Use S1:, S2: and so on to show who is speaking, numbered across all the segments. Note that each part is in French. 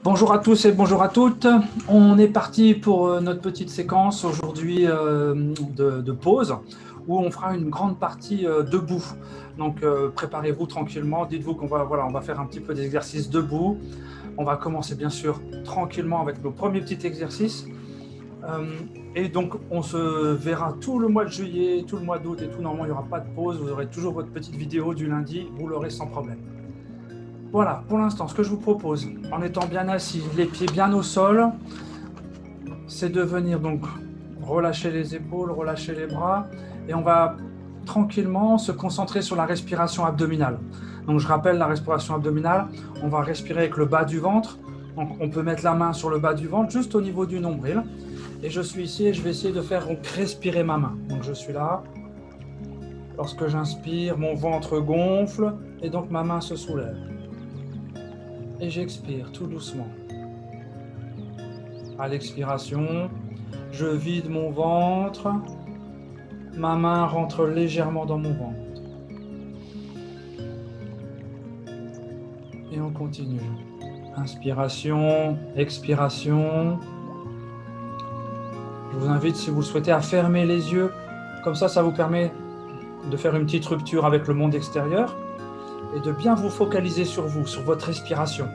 S1: Bonjour à tous et bonjour à toutes. On est parti pour notre petite séquence aujourd'hui de pause où on fera une grande partie debout. Donc préparez-vous tranquillement. Dites-vous qu'on va, on va faire un petit peu d'exercice debout. On va commencer bien sûr tranquillement avec nos premiers petits exercices. Et donc on se verra tout le mois de juillet, tout le mois d'août et tout. Normalement il n'y aura pas de pause. Vous aurez toujours votre petite vidéo du lundi. Vous l'aurez sans problème. Voilà, pour l'instant, ce que je vous propose, en étant bien assis, les pieds bien au sol, c'est de venir donc relâcher les épaules, relâcher les bras, et on va tranquillement se concentrer sur la respiration abdominale. Donc je rappelle la respiration abdominale, on va respirer avec le bas du ventre, donc on peut mettre la main sur le bas du ventre, juste au niveau du nombril, et je suis ici et je vais essayer de faire donc respirer ma main. Donc je suis là, lorsque j'inspire, mon ventre gonfle, et donc ma main se soulève. Et j'expire tout doucement. À l'expiration, je vide mon ventre. Ma main rentre légèrement dans mon ventre. Et on continue. Inspiration, expiration. Je vous invite, si vous le souhaitez, à fermer les yeux. Comme ça vous permet de faire une petite rupture avec le monde extérieur. Et de bien vous focaliser sur vous, sur votre respiration.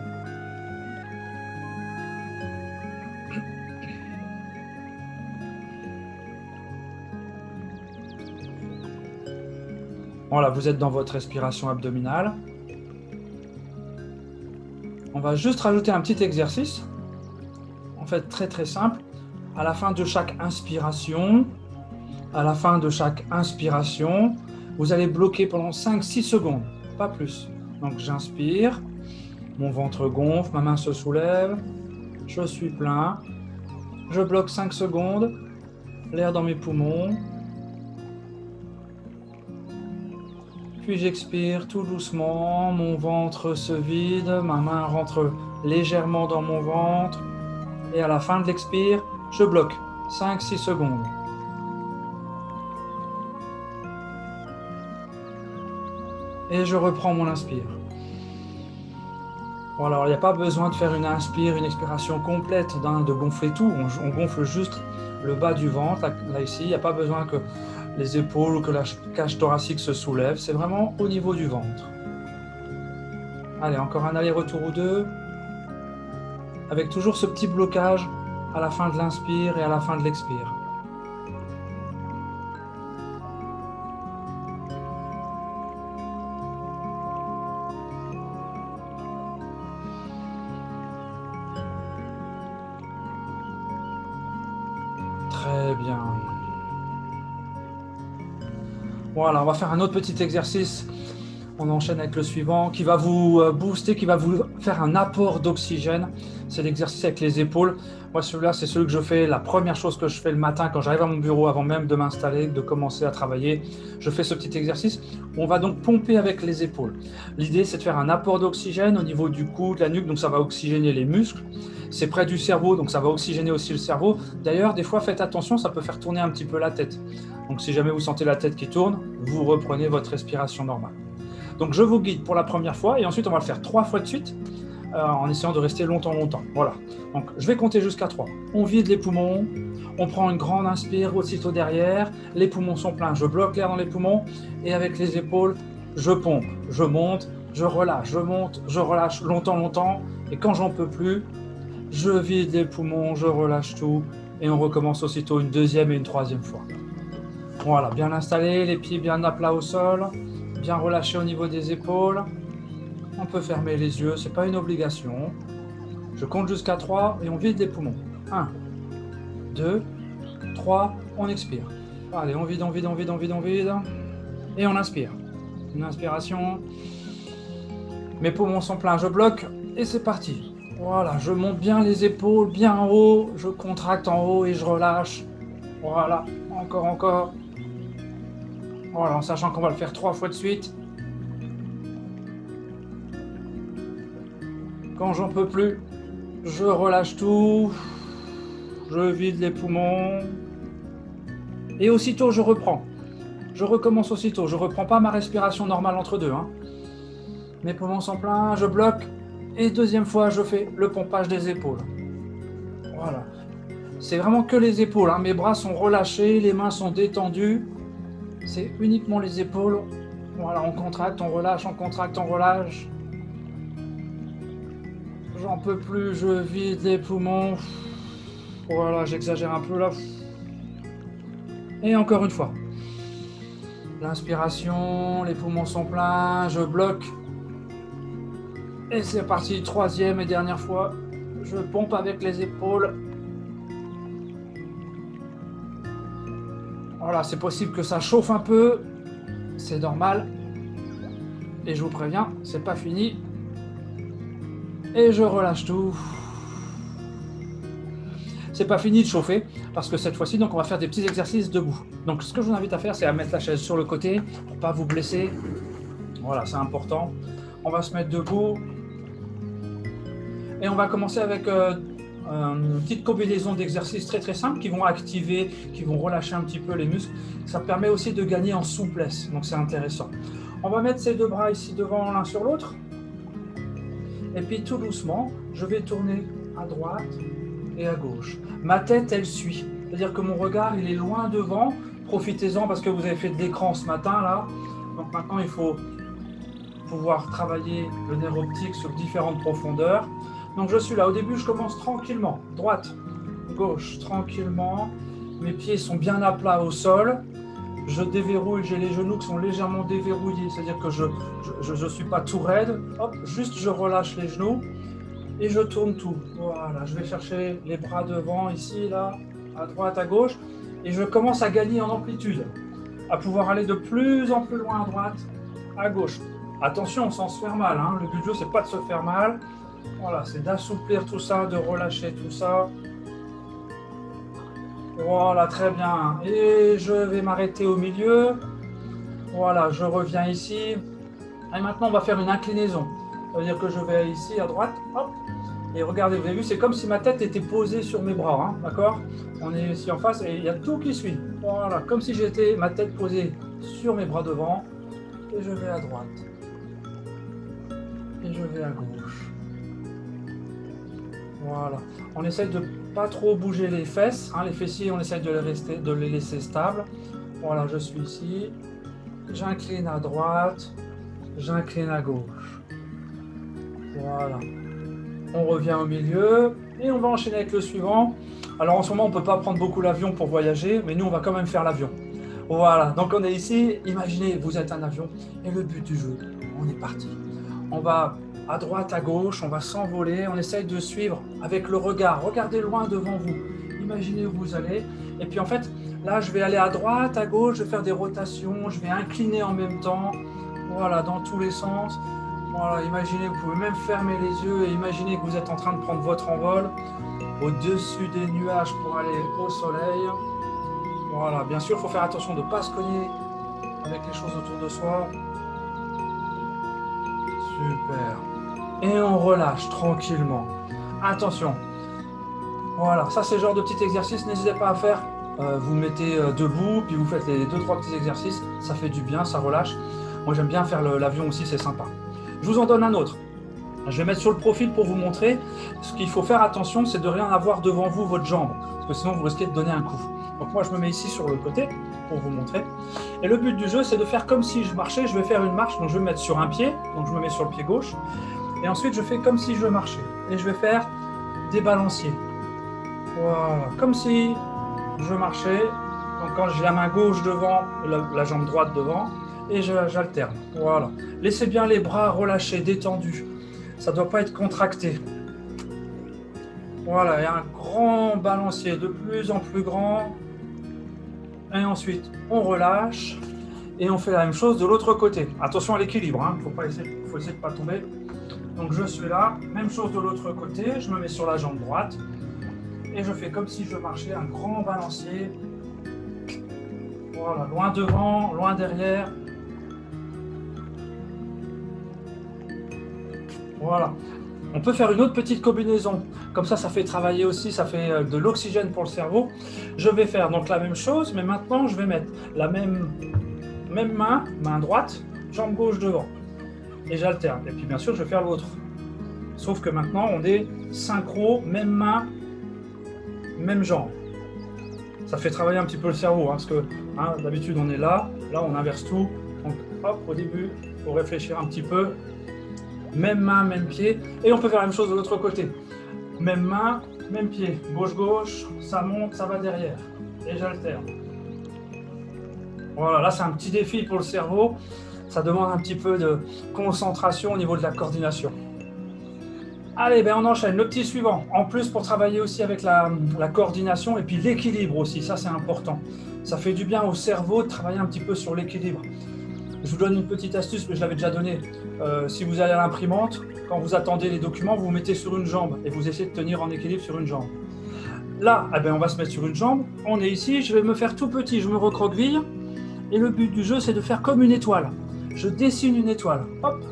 S1: Voilà, vous êtes dans votre respiration abdominale. On va juste rajouter un petit exercice. En fait, très très simple. À la fin de chaque inspiration, vous allez bloquer pendant 5-6 secondes. Pas plus. Donc j'inspire, mon ventre gonfle, ma main se soulève, je suis plein, je bloque 5 secondes, l'air dans mes poumons, puis j'expire tout doucement, mon ventre se vide, ma main rentre légèrement dans mon ventre, et à la fin de l'expire, je bloque 5-6 secondes. Et je reprends mon inspire. Voilà, alors il n'y a pas besoin de faire une inspire, une expiration complète, de gonfler tout. On gonfle juste le bas du ventre, là ici. Il n'y a pas besoin que les épaules ou que la cage thoracique se soulève. C'est vraiment au niveau du ventre. Allez, encore un aller-retour ou deux. Avec toujours ce petit blocage à la fin de l'inspire et à la fin de l'expire. Très bien. Voilà, on va faire un autre petit exercice. On enchaîne avec le suivant qui va vous booster, qui va vous faire un apport d'oxygène. C'est l'exercice avec les épaules. Moi, celui-là, c'est celui que je fais, la première chose que je fais le matin quand j'arrive à mon bureau, avant même de m'installer, de commencer à travailler. Je fais ce petit exercice où on va donc pomper avec les épaules. L'idée, c'est de faire un apport d'oxygène au niveau du cou, de la nuque, donc ça va oxygéner les muscles. C'est près du cerveau, donc ça va oxygéner aussi le cerveau. D'ailleurs, des fois, faites attention, ça peut faire tourner un petit peu la tête. Donc, si jamais vous sentez la tête qui tourne, vous reprenez votre respiration normale. Donc, je vous guide pour la première fois et ensuite, on va le faire 3 fois de suite en essayant de rester longtemps. Voilà. Donc, je vais compter jusqu'à 3. On vide les poumons, on prend une grande inspire aussitôt derrière, les poumons sont pleins, je bloque l'air dans les poumons et avec les épaules, je pompe, je monte, je relâche, je monte, je relâche longtemps et quand j'en peux plus, je vide les poumons, je relâche tout et on recommence aussitôt une deuxième et une troisième fois. Voilà, bien installé, les pieds bien à plat au sol, bien relâché au niveau des épaules. On peut fermer les yeux, ce n'est pas une obligation. Je compte jusqu'à 3 et on vide les poumons. 1, 2, 3, on expire. Allez, on vide. Et on inspire. Une inspiration. Mes poumons sont pleins, je bloque et c'est parti. Voilà, je monte bien les épaules, bien en haut, je contracte en haut et je relâche. Voilà, encore. Voilà, en sachant qu'on va le faire 3 fois de suite. Quand j'en peux plus, je relâche tout. Je vide les poumons. Et aussitôt, je reprends. Je recommence aussitôt. Je ne reprends pas ma respiration normale entre deux. Mes poumons sont pleins, je bloque. Et deuxième fois, je fais le pompage des épaules. Voilà. C'est vraiment que les épaules, hein. Mes bras sont relâchés, les mains sont détendues. C'est uniquement les épaules. Voilà, on contracte, on relâche, on contracte, on relâche. J'en peux plus, je vide les poumons. Voilà, j'exagère un peu là. Et encore une fois. L'inspiration, les poumons sont pleins, je bloque. Et c'est parti, troisième et dernière fois. Je pompe avec les épaules. Voilà, c'est possible que ça chauffe un peu. C'est normal. Et je vous préviens, c'est pas fini. Et je relâche tout. C'est pas fini de chauffer, parce que cette fois-ci, donc on va faire des petits exercices debout. Donc ce que je vous invite à faire, c'est à mettre la chaise sur le côté, pour pas vous blesser. Voilà, c'est important. On va se mettre debout. Et on va commencer avec une petite combinaison d'exercices très très simples qui vont activer, qui vont relâcher un petit peu les muscles. Ça permet aussi de gagner en souplesse, donc c'est intéressant. On va mettre ces deux bras ici devant l'un sur l'autre. Et puis tout doucement, je vais tourner à droite et à gauche. Ma tête, elle suit. C'est-à-dire que mon regard, il est loin devant. Profitez-en parce que vous avez fait de l'écran ce matin, là. Donc maintenant, il faut pouvoir travailler le nerf optique sur différentes profondeurs. Donc je suis là. Au début, je commence tranquillement. Droite, gauche, tranquillement. Mes pieds sont bien à plat au sol. Je déverrouille, j'ai les genoux qui sont légèrement déverrouillés. C'est-à-dire que je ne suis pas tout raide. Hop, juste je relâche les genoux. Et je tourne tout. Voilà, je vais chercher les bras devant, ici, là, à droite, à gauche. Et je commence à gagner en amplitude, à pouvoir aller de plus en plus loin à droite, à gauche. Attention, sans se faire mal, hein. Le but du jeu, c'est pas de se faire mal. Voilà, c'est d'assouplir tout ça, de relâcher tout ça. Voilà, très bien. Et je vais m'arrêter au milieu. Voilà, je reviens ici. Et maintenant, on va faire une inclinaison. Ça veut dire que je vais ici, à droite, hop. Et regardez, vous avez vu, c'est comme si ma tête était posée sur mes bras, hein, d'accord? On est ici en face et il y a tout qui suit. Voilà, comme si j'étais ma tête posée sur mes bras devant. Et je vais à droite. Et je vais à gauche. Voilà. On essaye de pas trop bouger les fesses, hein, les fessiers, on essaye de les laisser stables. Voilà, je suis ici. J'incline à droite. J'incline à gauche. Voilà. On revient au milieu et on va enchaîner avec le suivant. Alors en ce moment, on ne peut pas prendre beaucoup l'avion pour voyager, mais nous, on va quand même faire l'avion. Voilà, donc on est ici. Imaginez, vous êtes un avion et le but du jeu, on est parti. On va à droite, à gauche, on va s'envoler. On essaye de suivre avec le regard. Regardez loin devant vous. Imaginez où vous allez. Et puis en fait, là, je vais aller à droite, à gauche, je vais faire des rotations, je vais incliner en même temps. Voilà, dans tous les sens. Voilà, imaginez, vous pouvez même fermer les yeux et imaginez que vous êtes en train de prendre votre envol au-dessus des nuages pour aller au soleil. Voilà, bien sûr, il faut faire attention de ne pas se cogner avec les choses autour de soi. Super. Et on relâche tranquillement. Attention. Voilà, ça c'est le genre de petit exercice, n'hésitez pas à faire. Vous mettez debout, puis vous faites les 2-3 petits exercices. Ça fait du bien, ça relâche. Moi j'aime bien faire l'avion aussi, c'est sympa. Je vous en donne un autre. Je vais mettre sur le profil pour vous montrer. Ce qu'il faut faire attention, c'est de rien avoir devant vous, votre jambe. Parce que sinon, vous risquez de donner un coup. Donc moi, je me mets ici sur le côté pour vous montrer. Et le but du jeu, c'est de faire comme si je marchais. Je vais faire une marche, donc je vais me mettre sur un pied. Donc je me mets sur le pied gauche. Et ensuite, je fais comme si je marchais. Et je vais faire des balanciers. Voilà, comme si je marchais. Donc quand j'ai la main gauche devant, la jambe droite devant. Et j'alterne. Voilà. Laissez bien les bras relâchés, détendus. Ça ne doit pas être contracté. Voilà, et un grand balancier de plus en plus grand. Et ensuite, on relâche. Et on fait la même chose de l'autre côté. Attention à l'équilibre, hein. Faut essayer de ne pas tomber. Donc je suis là. Même chose de l'autre côté. Je me mets sur la jambe droite. Et je fais comme si je marchais, un grand balancier. Voilà, loin devant, loin derrière. Voilà. On peut faire une autre petite combinaison. Comme ça fait travailler aussi, ça fait de l'oxygène pour le cerveau. Je vais faire donc la même chose, mais maintenant, je vais mettre la même main droite, jambe gauche devant. Et j'alterne. Et puis, bien sûr, je vais faire l'autre. Sauf que maintenant, on est synchro, même main, même jambe. Ça fait travailler un petit peu le cerveau, hein, parce que hein, d'habitude, on est là on inverse tout. Donc, hop, au début, il faut réfléchir un petit peu. Même main, même pied. Et on peut faire la même chose de l'autre côté. Même main, même pied. Gauche-gauche, ça monte, ça va derrière. Et j'alterne. Voilà, là, c'est un petit défi pour le cerveau. Ça demande un petit peu de concentration au niveau de la coordination. Allez, ben on enchaîne. Le petit suivant. En plus, pour travailler aussi avec la coordination et puis l'équilibre aussi. Ça, c'est important. Ça fait du bien au cerveau de travailler un petit peu sur l'équilibre. Je vous donne une petite astuce, mais je l'avais déjà donnée. Si vous allez à l'imprimante, quand vous attendez les documents, vous vous mettez sur une jambe et vous essayez de tenir en équilibre sur une jambe. Là, eh ben, on va se mettre sur une jambe. On est ici, je vais me faire tout petit, je me recroqueville. Et le but du jeu, c'est de faire comme une étoile. Je dessine une étoile. Hop,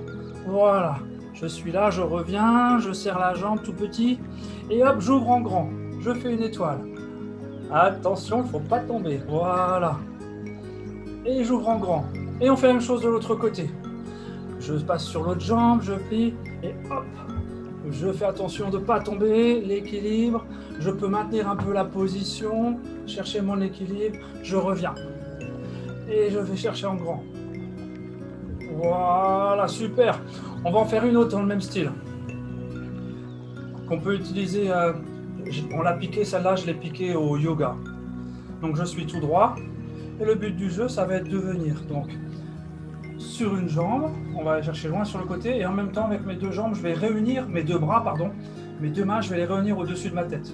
S1: voilà. Je suis là, je reviens, je serre la jambe tout petit. Et hop, j'ouvre en grand. Je fais une étoile. Attention, il ne faut pas tomber. Voilà. Et j'ouvre en grand. Et on fait la même chose de l'autre côté. Je passe sur l'autre jambe, je plie. Et hop, je fais attention de ne pas tomber. L'équilibre. Je peux maintenir un peu la position. Chercher mon équilibre. Je reviens. Et je vais chercher en grand. Voilà, super. On va en faire une autre dans le même style. Qu'on peut utiliser, on l'a piqué, celle-là, je l'ai piquée au yoga. Donc je suis tout droit. Et le but du jeu, ça va être de venir. Donc, sur une jambe, on va aller chercher loin sur le côté. Et en même temps, avec mes deux jambes, je vais réunir, mes deux bras, pardon. Mes deux mains, je vais les réunir au-dessus de ma tête.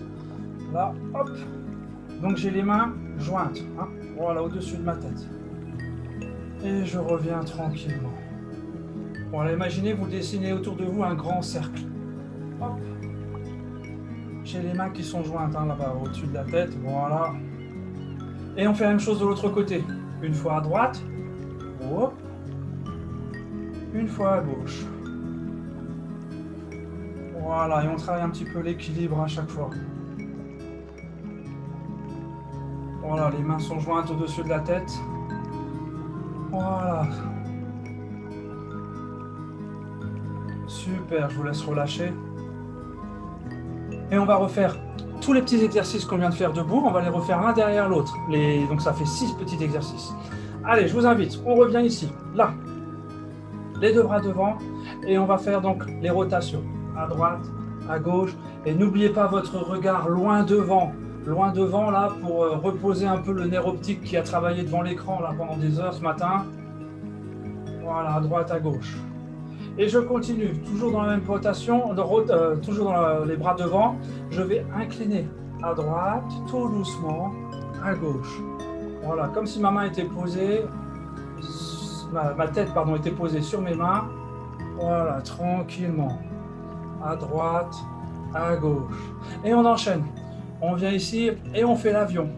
S1: Là, hop. Donc j'ai les mains jointes. Hein, voilà, au-dessus de ma tête. Et je reviens tranquillement. Voilà, imaginez, vous dessinez autour de vous un grand cercle. Hop. J'ai les mains qui sont jointes hein, là-bas, au-dessus de la tête. Voilà. Et on fait la même chose de l'autre côté. Une fois à droite. Hop. Une fois à gauche. Voilà, et on travaille un petit peu l'équilibre à chaque fois. Voilà, les mains sont jointes au-dessus de la tête. Voilà. Super, je vous laisse relâcher. Et on va refaire tous les petits exercices qu'on vient de faire debout. On va les refaire l'un derrière l'autre. Donc ça fait 6 petits exercices. Allez, je vous invite. On revient ici. Là. Les deux bras devant. Et on va faire donc les rotations. À droite, à gauche. Et n'oubliez pas votre regard loin devant. Loin devant, là, pour reposer un peu le nerf optique qui a travaillé devant l'écran là pendant des heures ce matin. Voilà, à droite, à gauche. Et je continue, toujours dans la même rotation, toujours dans les bras devant. Je vais incliner à droite, tout doucement, à gauche. Voilà, comme si ma main était posée, ma tête, pardon, était posée sur mes mains. Voilà, tranquillement. À droite, à gauche. Et on enchaîne. On vient ici et on fait l'avion.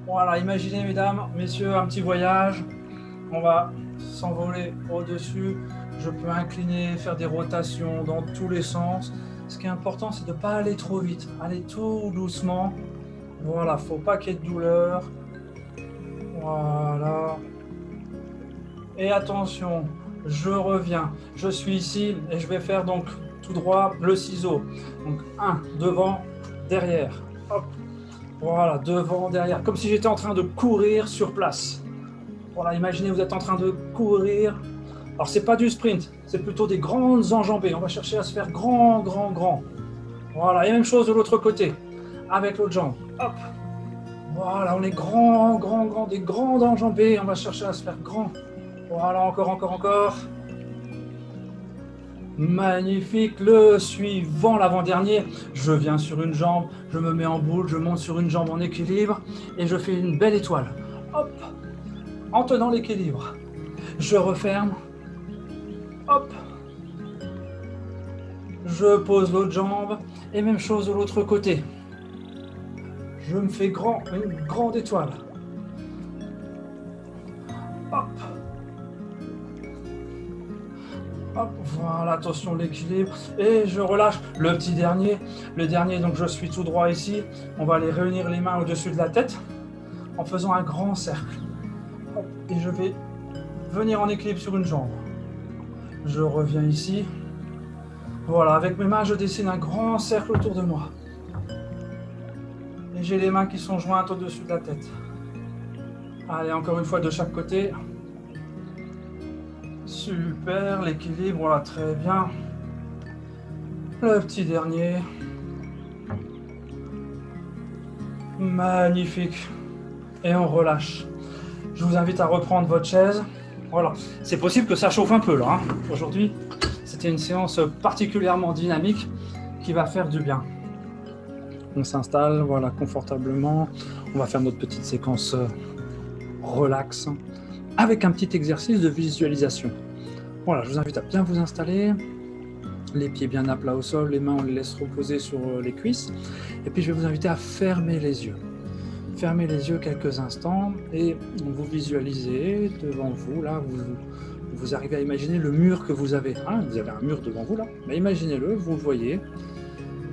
S1: Voilà, imaginez, mesdames, messieurs, un petit voyage. On va s'envoler au-dessus. Je peux incliner, faire des rotations dans tous les sens. Ce qui est important, c'est de ne pas aller trop vite. Aller tout doucement. Voilà, il ne faut pas qu'il y ait de douleur. Voilà. Et attention, je reviens. Je suis ici et je vais faire donc tout droit le ciseau. Donc 1, devant, derrière. Hop. Voilà, devant, derrière. Comme si j'étais en train de courir sur place. Voilà, imaginez, vous êtes en train de courir. Alors, ce n'est pas du sprint, c'est plutôt des grandes enjambées. On va chercher à se faire grand, grand, grand. Voilà, et même chose de l'autre côté, avec l'autre jambe. Hop. Voilà, on est grand, grand, grand, des grandes enjambées. On va chercher à se faire grand. Voilà, encore, encore, encore. Magnifique. Le suivant, l'avant-dernier. Je viens sur une jambe, je me mets en boule, je monte sur une jambe en équilibre et je fais une belle étoile. Hop. En tenant l'équilibre. Je referme. Hop. Je pose l'autre jambe et même chose de l'autre côté. Je me fais grand, une grande étoile. Hop. Hop, voilà, attention l'équilibre. Et je relâche le petit dernier. Le dernier, donc je suis tout droit ici. On va aller réunir les mains au-dessus de la tête en faisant un grand cercle. Hop, et je vais venir en équilibre sur une jambe. Je reviens ici. Voilà, avec mes mains, je dessine un grand cercle autour de moi. Et j'ai les mains qui sont jointes au-dessus de la tête. Allez, encore une fois de chaque côté. Super, l'équilibre, voilà, très bien. Le petit dernier. Magnifique. Et on relâche. Je vous invite à reprendre votre chaise. Voilà, c'est possible que ça chauffe un peu là. Aujourd'hui, c'était une séance particulièrement dynamique qui va faire du bien. On s'installe, voilà, confortablement. On va faire notre petite séquence relax avec un petit exercice de visualisation. Voilà, je vous invite à bien vous installer. Les pieds bien à plat au sol, les mains on les laisse reposer sur les cuisses. Et puis je vais vous inviter à fermer les yeux. Fermez les yeux quelques instants et vous visualisez devant vous, là, vous arrivez à imaginer le mur que vous avez. Hein, vous avez un mur devant vous là, mais imaginez-le, vous le voyez.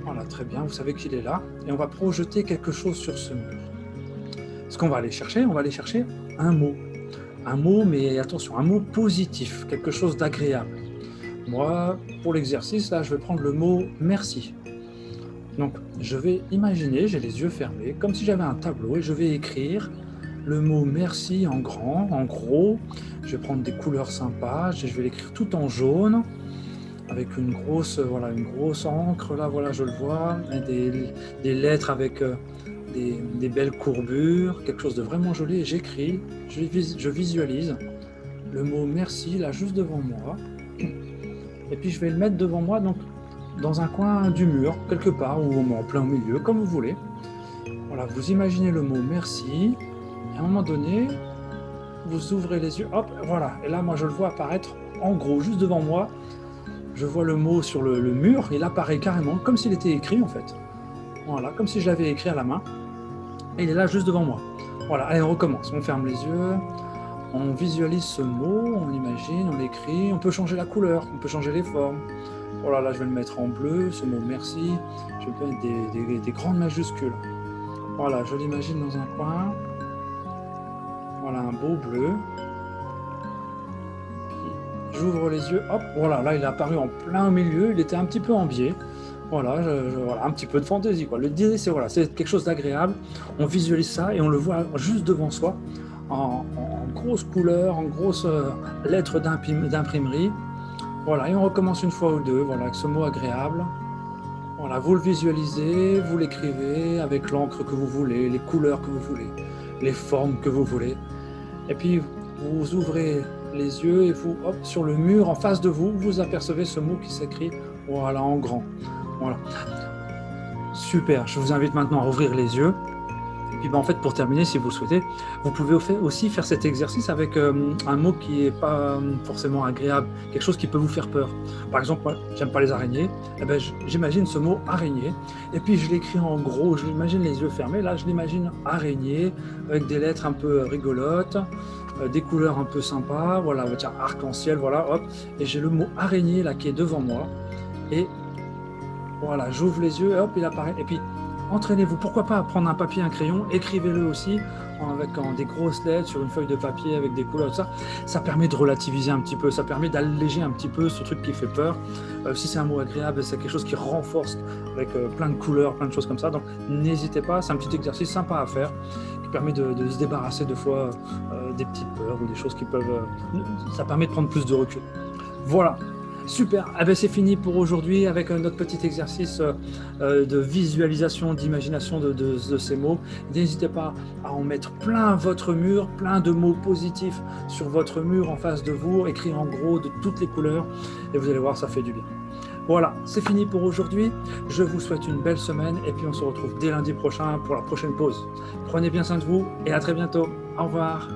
S1: Voilà, très bien, vous savez qu'il est là. Et on va projeter quelque chose sur ce mur. Ce qu'on va aller chercher, on va aller chercher un mot. Un mot, mais attention, un mot positif, quelque chose d'agréable. Moi, pour l'exercice, là, je vais prendre le mot « merci ». Donc, je vais imaginer, j'ai les yeux fermés, comme si j'avais un tableau, et je vais écrire le mot « merci » en grand, en gros. Je vais prendre des couleurs sympas, je vais l'écrire tout en jaune, avec une grosse encre, là, voilà, je le vois, et des lettres avec des belles courbures, quelque chose de vraiment joli, et j'écris, je visualise le mot « merci » là, juste devant moi, et puis je vais le mettre devant moi, donc, dans un coin du mur, quelque part, ou en plein milieu, comme vous voulez. Voilà, vous imaginez le mot « merci », et à un moment donné, vous ouvrez les yeux, hop, voilà, et là, moi, je le vois apparaître, en gros, juste devant moi, je vois le mot sur le mur, il apparaît carrément, comme s'il était écrit, en fait. Voilà, comme si je l'avais écrit à la main, et il est là, juste devant moi. Voilà, allez, on recommence, on ferme les yeux, on visualise ce mot, on l'imagine, on l'écrit, on peut changer la couleur, on peut changer les formes. Voilà, là je vais le mettre en bleu, ce mot merci, je vais mettre des grandes majuscules. Voilà, je l'imagine dans un coin. Voilà, un beau bleu. J'ouvre les yeux, hop, voilà, là il est apparu en plein milieu, il était un petit peu en biais. Voilà, voilà, un petit peu de fantaisie, quoi. L'idée, c'est voilà, c'est quelque chose d'agréable. On visualise ça et on le voit juste devant soi, en grosses couleurs, en grosses lettres d'imprimerie. Voilà, et on recommence une fois ou deux, voilà, avec ce mot agréable. Voilà, vous le visualisez, vous l'écrivez avec l'encre que vous voulez, les couleurs que vous voulez, les formes que vous voulez. Et puis, vous ouvrez les yeux et vous, hop, sur le mur en face de vous, vous apercevez ce mot qui s'écrit, voilà, en grand. Voilà. Super, je vous invite maintenant à ouvrir les yeux. Et puis en fait, pour terminer, si vous le souhaitez, vous pouvez aussi faire cet exercice avec un mot qui n'est pas forcément agréable, quelque chose qui peut vous faire peur. Par exemple, moi, j'aime pas les araignées, eh ben, j'imagine ce mot araignée, et puis je l'écris en gros, je l'imagine les yeux fermés, là je l'imagine araignée, avec des lettres un peu rigolotes, des couleurs un peu sympas, voilà, tiens, arc-en-ciel, voilà, hop, et j'ai le mot araignée là qui est devant moi, et voilà, j'ouvre les yeux, hop, il apparaît, et puis entraînez-vous, pourquoi pas prendre un papier, un crayon, écrivez-le aussi avec des grosses lettres sur une feuille de papier avec des couleurs, tout ça. Ça permet de relativiser un petit peu, ça permet d'alléger un petit peu ce truc qui fait peur. Si c'est un mot agréable, c'est quelque chose qui renforce avec plein de couleurs, plein de choses comme ça. Donc n'hésitez pas, c'est un petit exercice sympa à faire qui permet de se débarrasser de fois des petites peurs ou des choses qui peuvent... ça permet de prendre plus de recul. Voilà. Super, ah ben c'est fini pour aujourd'hui avec notre petit exercice de visualisation, d'imagination de ces mots. N'hésitez pas à en mettre plein votre mur, plein de mots positifs sur votre mur en face de vous, écrire en gros de toutes les couleurs et vous allez voir, ça fait du bien. Voilà, c'est fini pour aujourd'hui. Je vous souhaite une belle semaine et puis on se retrouve dès lundi prochain pour la prochaine pause. Prenez bien soin de vous et à très bientôt. Au revoir.